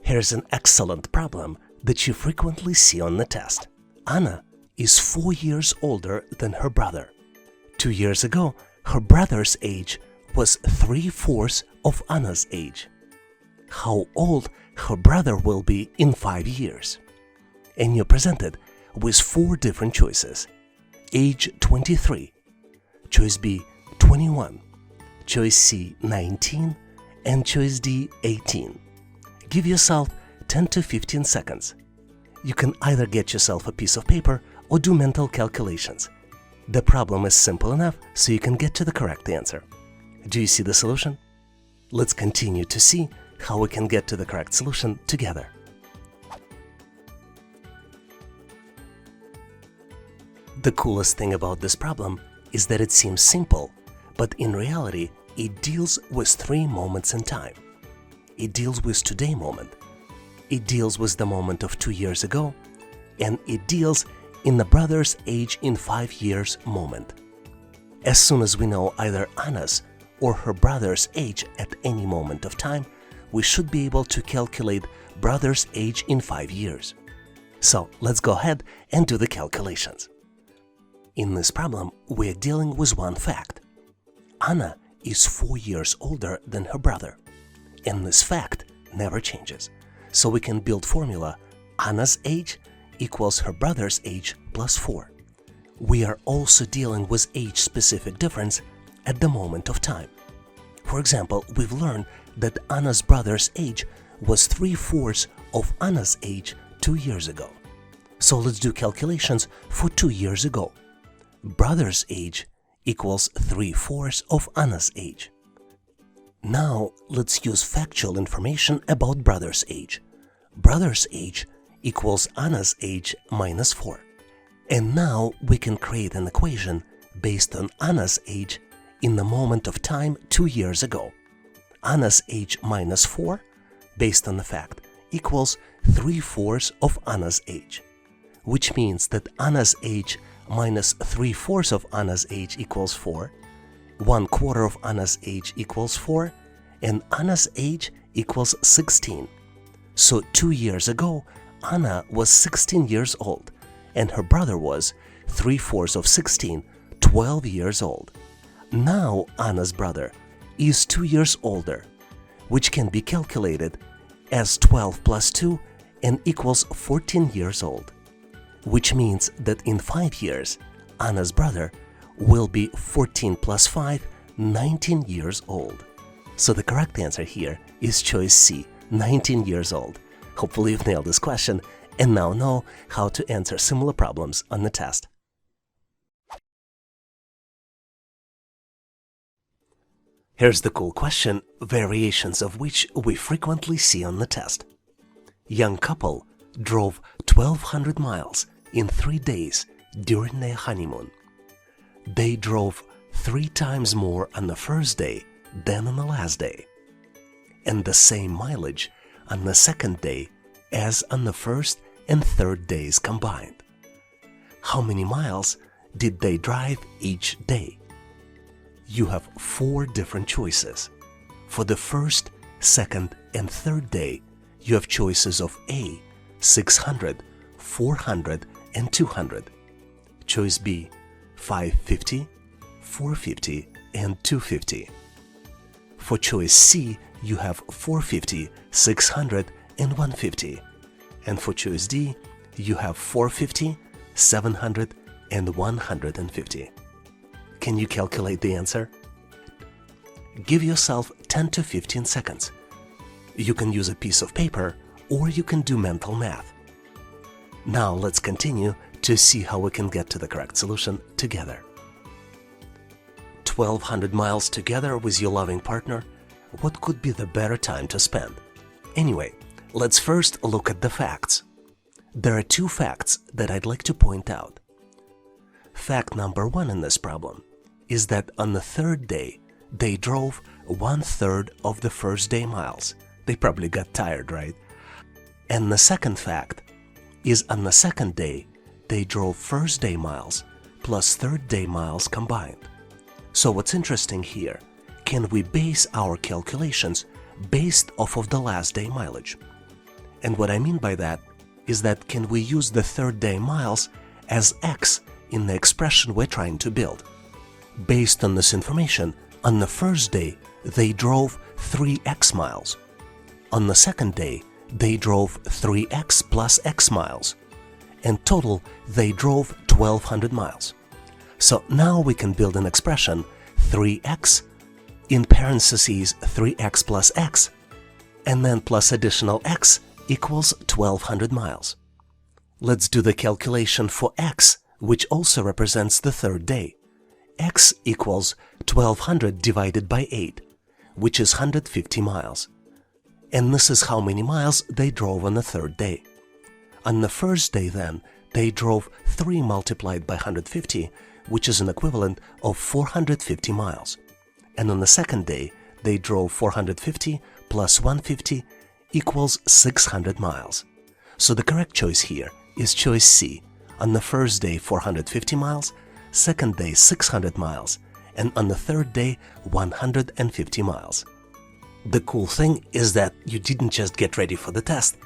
Here's an excellent problem that you frequently see on the test. Anna is 4 years older than her brother. 2 years ago, her brother's age was 3/4 of Anna's age. How old her brother will be in 5 years? And you're presented with 4 different choices. Age 23, choice B 21, choice C 19, and choice D 18. Give yourself 10 to 15 seconds. You can either get yourself a piece of paper or do mental calculations. The problem is simple enough so you can get to the correct answer. Do you see the solution? Let's continue to see how we can get to the correct solution together. The coolest thing about this problem is that it seems simple, but in reality, it deals with 3 moments in time. It deals with today moment, it deals with the moment of 2 years ago, and it deals in the brother's age in 5 years moment. As soon as we know either Anna's or her brother's age at any moment of time, we should be able to calculate brother's age in 5 years. So let's go ahead and do the calculations. In this problem, we're dealing with one fact. Anna is 4 years older than her brother, and this fact never changes. So we can build formula Anna's age equals her brother's age plus 4. We are also dealing with age-specific difference at the moment of time. For example, we've learned that Anna's brother's age was 3/4 of Anna's age 2 years ago. So let's do calculations for 2 years ago. Brother's age equals 3/4 of Anna's age. Now let's use factual information about brother's age. Brother's age equals Anna's age minus 4. And now we can create an equation based on Anna's age in the moment of time 2 years ago. Anna's age minus 4, based on the fact, equals 3/4 of Anna's age, which means that Anna's age minus 3/4 of Anna's age equals 4, 1/4 of Anna's age equals 4, and Anna's age equals 16. So 2 years ago, Anna was 16 years old, and her brother was 3/4 of 16, 12 years old. Now Anna's brother is 2 years older, which can be calculated as 12 plus 2 and equals 14 years old, which means that in 5 years, Anna's brother will be 14 plus 5, 19 years old. So the correct answer here is choice C, 19 years old. Hopefully you've nailed this question and now know how to answer similar problems on the test. Here's the cool question, variations of which we frequently see on the test. Young couple drove 1,200 miles in 3 days during their honeymoon. They drove 3 times more on the first day than on the last day, and the same mileage on the second day as on the first and third days combined. How many miles did they drive each day? You have 4 different choices. For the first, second, and third day, you have choices of A, 600, 400, and 200. Choice B, 550, 450, and 250. For choice C, you have 450, 600, and 150. And for choice D, you have 450, 700, and 150. Can you calculate the answer? Give yourself 10 to 15 seconds. You can use a piece of paper or you can do mental math. Now let's continue to see how we can get to the correct solution together. 1,200 miles together with your loving partner, what could be the better time to spend? Anyway, let's first look at the facts. There are 2 facts that I'd like to point out. Fact number 1 in this problem is that on the third day, they drove 1/3 of the first day miles. They probably got tired, right? And the second fact is on the second day, they drove first day miles plus third day miles combined. So what's interesting here, can we base our calculations based off of the last day mileage? And what I mean by that is that can we use the third day miles as x in the expression we're trying to build? Based on this information, on the first day, they drove 3x miles. On the second day, they drove 3x plus x miles. In total, they drove 1,200 miles. So now we can build an expression 3x in parentheses 3x plus x, and then plus additional x equals 1,200 miles. Let's do the calculation for x, which also represents the third day. X equals 1,200 divided by 8, which is 150 miles. And this is how many miles they drove on the third day. On the first day then, they drove 3 multiplied by 150, which is an equivalent of 450 miles. And on the second day, they drove 450 plus 150 equals 600 miles. So the correct choice here is choice C. On the first day, 450 miles, second day, 600 miles, and on the third day, 150 miles. The cool thing is that you didn't just get ready for the test,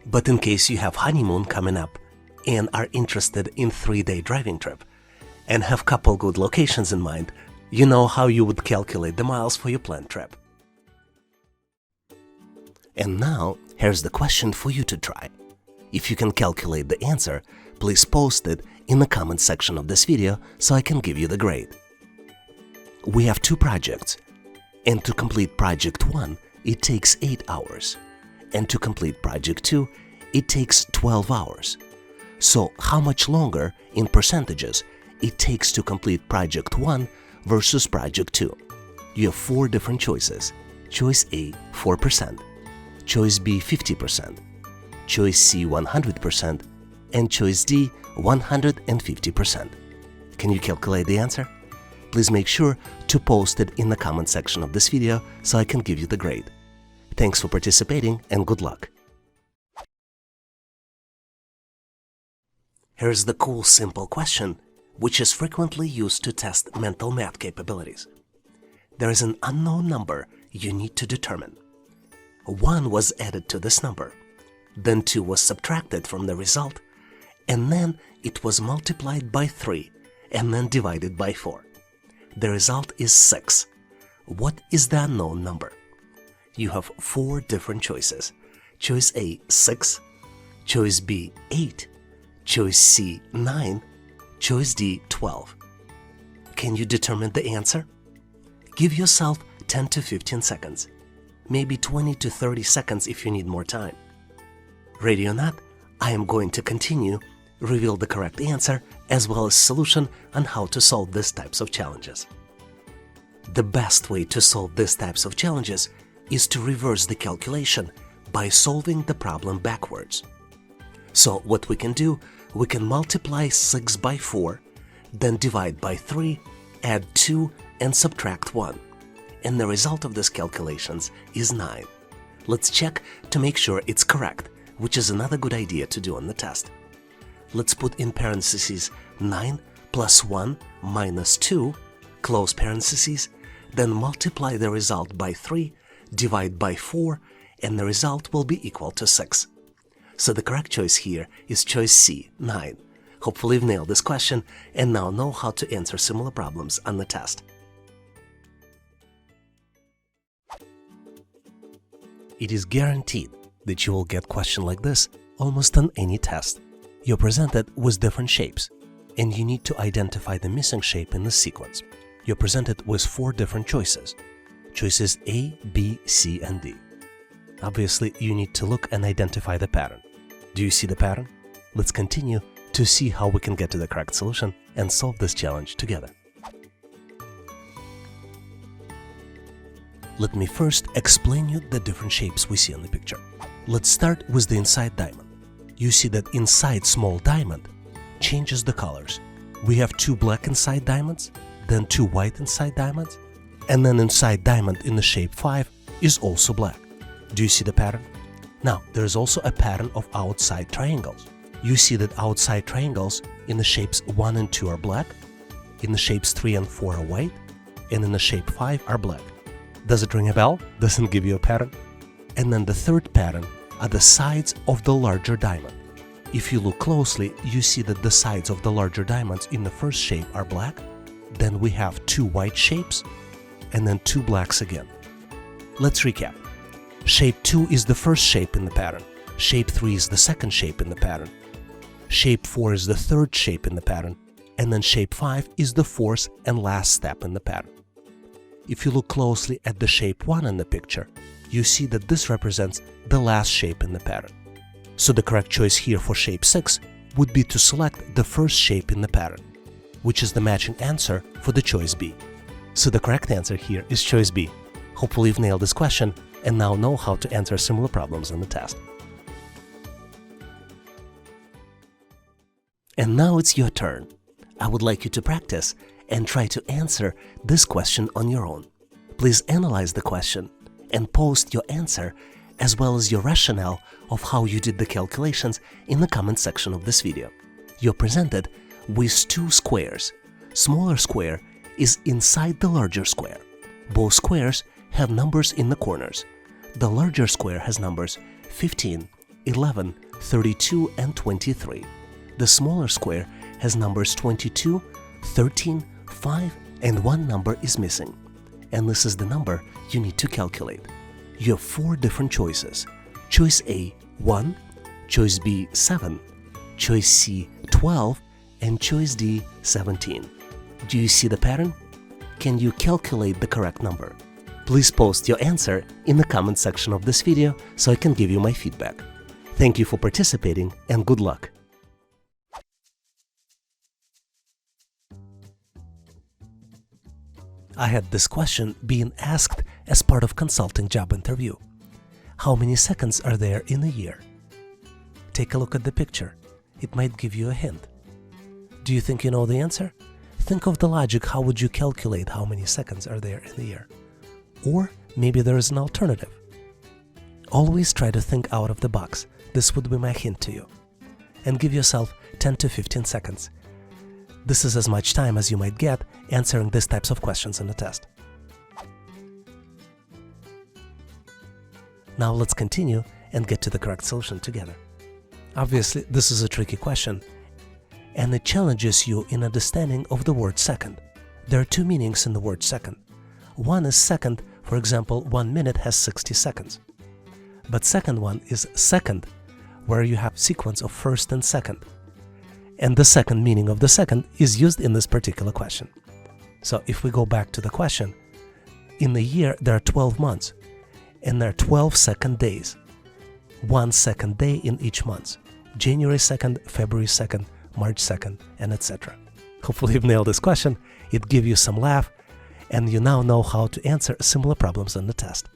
but in case you have honeymoon coming up and are interested in 3-day driving trip and have couple good locations in mind, you know how you would calculate the miles for your planned trip. And now, here's the question for you to try. If you can calculate the answer, please post it in the comment section of this video so I can give you the grade. We have 2 projects, and to complete project 1, it takes 8 hours, and to complete project 2, it takes 12 hours. So how much longer in percentages it takes to complete project 1 versus project 2? You have 4 different choices. Choice A, 4%, choice B, 50%, choice C, 100%, and choice D, 150%. Can you calculate the answer? Please make sure to post it in the comment section of this video so I can give you the grade. Thanks for participating and good luck. Here's the cool simple question, which is frequently used to test mental math capabilities. There is an unknown number you need to determine. 1 was added to this number, then 2 was subtracted from the result, and then it was multiplied by 3 and then divided by 4. The result is 6. What is the unknown number? You have 4 different choices. Choice A, 6, choice B, 8, choice C, 9, choice D, 12. Can you determine the answer? Give yourself 10 to 15 seconds, maybe 20 to 30 seconds if you need more time. Ready or not, I am going to continue, reveal the correct answer as well as solution on how to solve these types of challenges. The best way to solve these types of challenges is to reverse the calculation by solving the problem backwards. So what we can do, we can multiply 6 by 4, then divide by 3, add 2 and subtract 1. And the result of these calculations is 9. Let's check to make sure it's correct, which is another good idea to do on the test. Let's put in parentheses 9 plus 1 minus 2, close parentheses, then multiply the result by 3, divide by 4, and the result will be equal to 6. So the correct choice here is choice C, 9. Hopefully you've nailed this question and now know how to answer similar problems on the test. It is guaranteed that you will get a question like this almost on any test. You're presented with different shapes, and you need to identify the missing shape in the sequence. You're presented with 4 different choices. Choices A, B, C, and D. Obviously, you need to look and identify the pattern. Do you see the pattern? Let's continue to see how we can get to the correct solution and solve this challenge together. Let me first explain you the different shapes we see on the picture. Let's start with the inside diamond. You see that inside small diamond changes the colors. We have 2 black inside diamonds, then 2 white inside diamonds, and then inside diamond in the shape 5 is also black. Do you see the pattern? Now, there is also a pattern of outside triangles. You see that outside triangles in the shapes 1 and 2 are black, in the shapes 3 and 4 are white, and in the shape 5 are black. Does it ring a bell? Doesn't give you a pattern? And then the third pattern are the sides of the larger diamond. If you look closely, you see that the sides of the larger diamonds in the first shape are black, then we have two white shapes, and then two blacks again. Let's recap. Shape 2 is the first shape in the pattern. Shape 3 is the second shape in the pattern. Shape 4 is the third shape in the pattern. And then shape 5 is the fourth and last step in the pattern. If you look closely at the shape 1 in the picture, you see that this represents the last shape in the pattern. So the correct choice here for shape 6 would be to select the first shape in the pattern, which is the matching answer for the choice B. So the correct answer here is choice B. Hopefully you've nailed this question and now know how to answer similar problems in the test. And now it's your turn. I would like you to practice and try to answer this question on your own. Please analyze the question and post your answer as well as your rationale of how you did the calculations in the comment section of this video. You're presented with two squares. Smaller square is inside the larger square. Both squares have numbers in the corners. The larger square has numbers 15, 11, 32, and 23. The smaller square has numbers 22, 13, 5, and one number is missing. And this is the number you need to calculate. You have four different choices. Choice A, 1, choice B, 7, choice C, 12, and choice D, 17. Do you see the pattern? Can you calculate the correct number? Please post your answer in the comment section of this video so I can give you my feedback. Thank you for participating and good luck! I had this question being asked as part of consulting job interview. How many seconds are there in a year? Take a look at the picture. It might give you a hint. Do you think you know the answer? Think of the logic. How would you calculate how many seconds are there in a year? Or maybe there is an alternative. Always try to think out of the box. This would be my hint to you. And give yourself 10 to 15 seconds. This is as much time as you might get answering these types of questions in the test. Now let's continue and get to the correct solution together. Obviously, this is a tricky question, and it challenges you in understanding of the word second. There are two meanings in the word second. One is second, for example, 1 minute has 60 seconds. But second one is second, where you have sequence of first and second. And the second meaning of the second is used in this particular question. So if we go back to the question, in the year there are 12 months, and there are 12 second days. 1 second day in each month. January 2nd, February 2nd, March 2nd, and etc. Hopefully you've nailed this question. It gives you some laugh, and you now know how to answer similar problems in the test.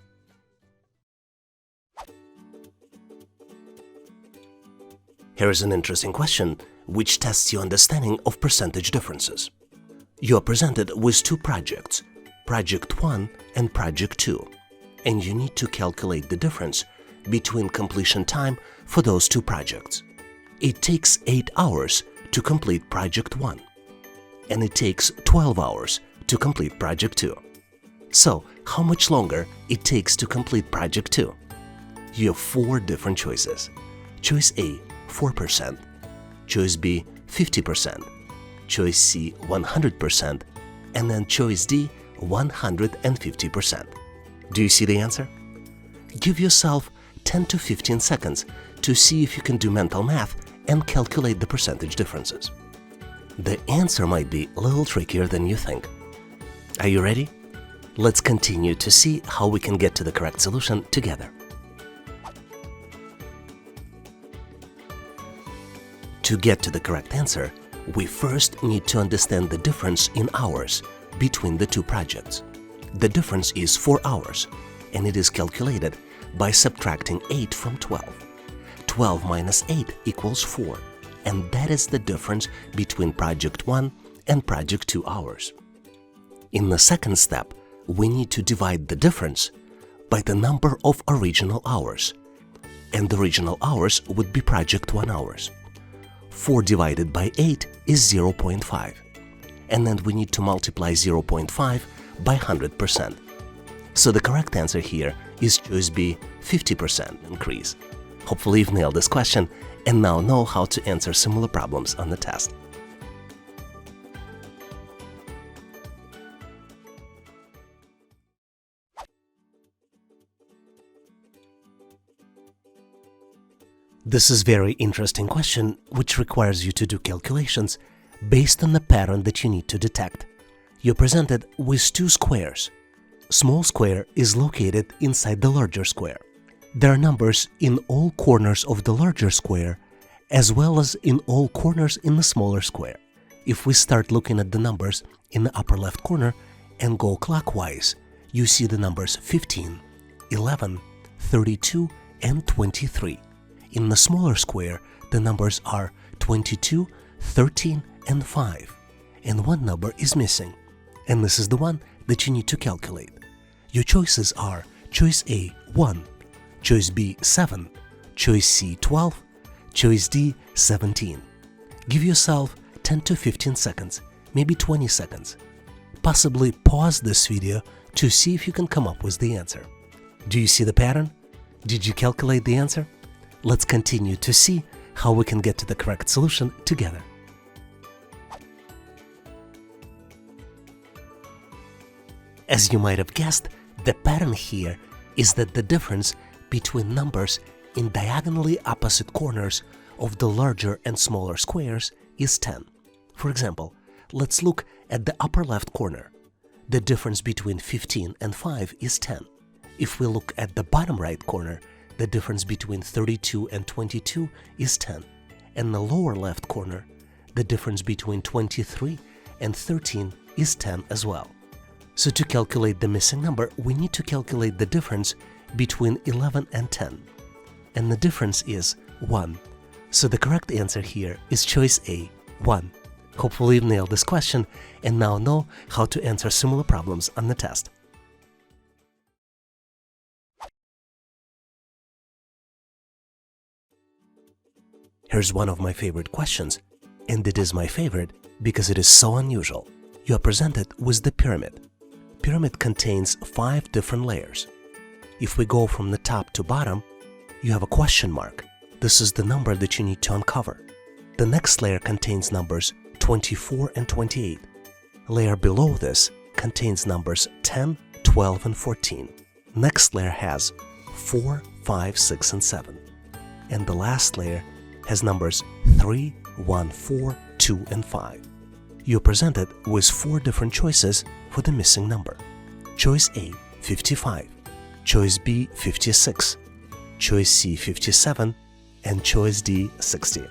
Here is an interesting question which tests your understanding of percentage differences. You are presented with two projects, Project 1 and Project 2, and you need to calculate the difference between completion time for those two projects. It takes 8 hours to complete Project 1, and it takes 12 hours to complete Project 2. So, how much longer it takes to complete Project 2? You have four different choices. Choice A, 4%, choice B, 50%, choice C, 100%, and then choice D, 150%. Do you see the answer? Give yourself 10 to 15 seconds to see if you can do mental math and calculate the percentage differences. The answer might be a little trickier than you think. Are you ready? Let's continue to see how we can get to the correct solution together. To get to the correct answer, we first need to understand the difference in hours between the two projects. The difference is 4 hours, and it is calculated by subtracting 8 from 12. 12 minus 8 equals 4, and that is the difference between Project 1 and Project 2 hours. In the second step, we need to divide the difference by the number of original hours, and the original hours would be Project 1 hours. 4 divided by 8 is 0.5, and then we need to multiply 0.5 by 100%. So the correct answer here is choice B, 50% increase. Hopefully you've nailed this question and now know how to answer similar problems on the test. This is very interesting question which requires you to do calculations based on the pattern that you need to detect. You're presented with two squares. Small square is located inside the larger square. There are numbers in all corners of the larger square as well as in all corners in the smaller square. If we start looking at the numbers in the upper left corner and go clockwise, you see the numbers 15, 11, 32, and 23. In the smaller square, the numbers are 22, 13, and 5, and one number is missing, and this is the one that you need to calculate. Your choices are choice A, 1, choice B, 7, choice C, 12, choice D, 17. Give yourself 10 to 15 seconds, maybe 20 seconds. Possibly pause this video to see if you can come up with the answer. Do you see the pattern? Did you calculate the answer? Let's continue to see how we can get to the correct solution together. As you might have guessed, the pattern here is that the difference between numbers in diagonally opposite corners of the larger and smaller squares is 10. For example, let's look at the upper left corner. The difference between 15 and 5 is 10. If we look at the bottom right corner, the difference between 32 and 22 is 10. And the lower left corner, the difference between 23 and 13 is 10 as well. So to calculate the missing number, we need to calculate the difference between 11 and 10. And the difference is 1. So the correct answer here is choice A, 1. Hopefully you've nailed this question and now know how to answer similar problems on the test. Here's one of my favorite questions, and it is my favorite because it is so unusual. You are presented with the pyramid. Pyramid contains 5 different layers. If we go from the top to bottom, you have a question mark. This is the number that you need to uncover. The next layer contains numbers 24 and 28. Layer below this contains numbers 10, 12, and 14. Next layer has 4, 5, 6, and 7. And the last layer has numbers 3, 1, 4, 2, and 5. You're presented with 4 different choices for the missing number. Choice A, 55. Choice B, 56. Choice C, 57. And choice D, 60.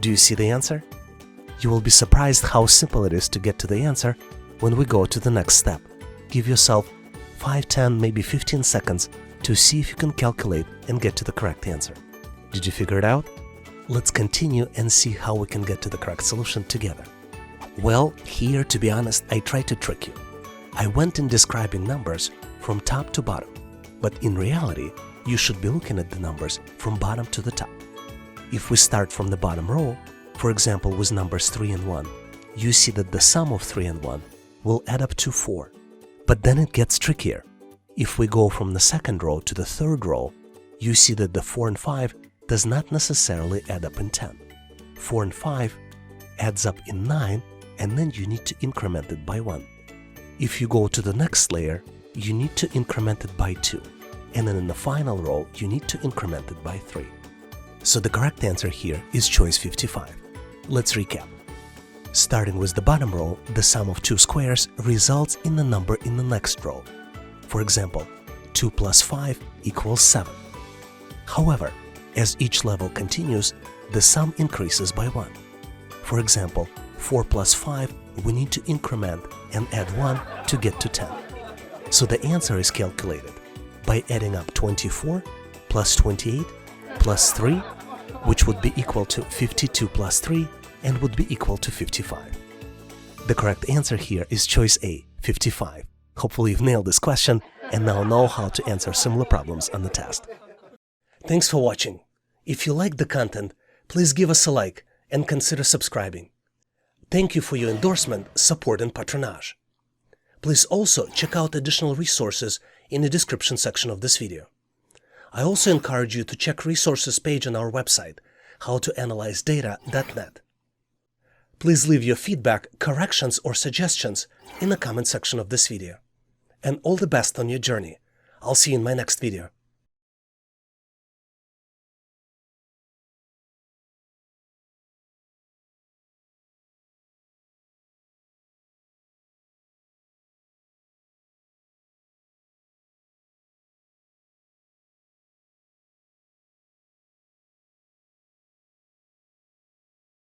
Do you see the answer? You will be surprised how simple it is to get to the answer when we go to the next step. Give yourself 5, 10, maybe 15 seconds to see if you can calculate and get to the correct answer. Did you figure it out? Let's continue and see how we can get to the correct solution together. Well, here, to be honest, I tried to trick you. I went in describing numbers from top to bottom, but in reality, you should be looking at the numbers from bottom to the top. If we start from the bottom row, for example with numbers 3 and 1, you see that the sum of 3 and 1 will add up to 4. But then it gets trickier. If we go from the second row to the third row, you see that the 4 and 5 does not necessarily add up in 10. 4 and 5 adds up in 9, and then you need to increment it by 1. If you go to the next layer, you need to increment it by 2. And then in the final row, you need to increment it by 3. So the correct answer here is choice 55. Let's recap. Starting with the bottom row, the sum of 2 squares results in the number in the next row. For example, 2 plus 5 equals 7. However, as each level continues, the sum increases by 1. For example, 4 plus 5, we need to increment and add 1 to get to 10. So the answer is calculated by adding up 24 plus 28 plus 3, which would be equal to 52 plus 3 and would be equal to 55. The correct answer here is choice A, 55. Hopefully you've nailed this question and now know how to answer similar problems on the test. Thanks for watching. If you like the content, please give us a like and consider subscribing. Thank you for your endorsement, support, and patronage. Please also check out additional resources in the description section of this video. I also encourage you to check resources page on our website, howtoanalyzedata.net. Please leave your feedback, corrections, or suggestions in the comment section of this video. And all the best on your journey. I'll see you in my next video.